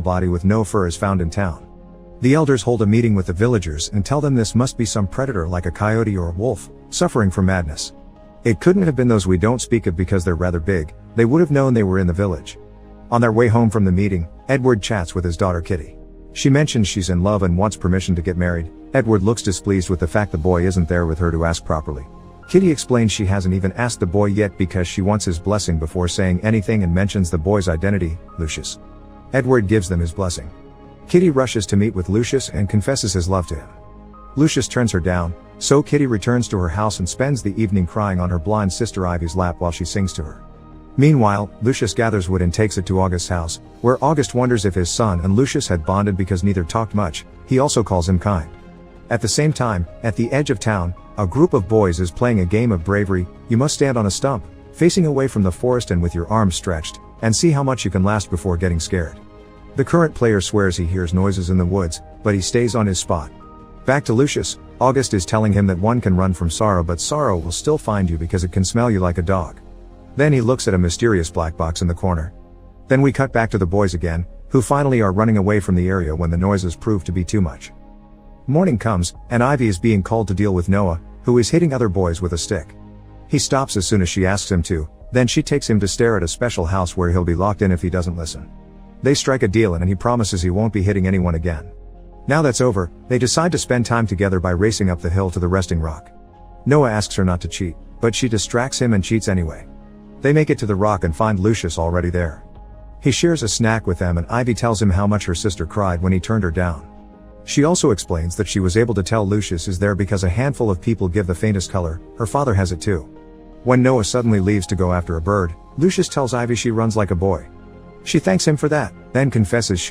body with no fur is found in town. The elders hold a meeting with the villagers and tell them this must be some predator like a coyote or a wolf, suffering from madness. It couldn't have been those we don't speak of because they're rather big, they would have known they were in the village. On their way home from the meeting, Edward chats with his daughter Kitty. She mentions she's in love and wants permission to get married. Edward looks displeased with the fact the boy isn't there with her to ask properly. Kitty explains she hasn't even asked the boy yet because she wants his blessing before saying anything and mentions the boy's identity, Lucius. Edward gives them his blessing. Kitty rushes to meet with Lucius and confesses his love to him. Lucius turns her down, so Kitty returns to her house and spends the evening crying on her blind sister Ivy's lap while she sings to her. Meanwhile, Lucius gathers wood and takes it to August's house, where August wonders if his son and Lucius had bonded because neither talked much. He also calls him kind. At the same time, at the edge of town, a group of boys is playing a game of bravery. You must stand on a stump, facing away from the forest and with your arms stretched, and see how much you can last before getting scared. The current player swears he hears noises in the woods, but he stays on his spot. Back to Lucius, August is telling him that one can run from sorrow but sorrow will still find you because it can smell you like a dog. Then he looks at a mysterious black box in the corner. Then we cut back to the boys again, who finally are running away from the area when the noises prove to be too much. Morning comes, and Ivy is being called to deal with Noah, who is hitting other boys with a stick. He stops as soon as she asks him to, then she takes him to stare at a special house where he'll be locked in if he doesn't listen. They strike a deal and he promises he won't be hitting anyone again. Now that's over, they decide to spend time together by racing up the hill to the resting rock. Noah asks her not to cheat, but she distracts him and cheats anyway. They make it to the rock and find Lucius already there. He shares a snack with them and Ivy tells him how much her sister cried when he turned her down. She also explains that she was able to tell Lucius is there because a handful of people give the faintest color. Her father has it too. When Noah suddenly leaves to go after a bird, Lucius tells Ivy she runs like a boy. She thanks him for that, then confesses she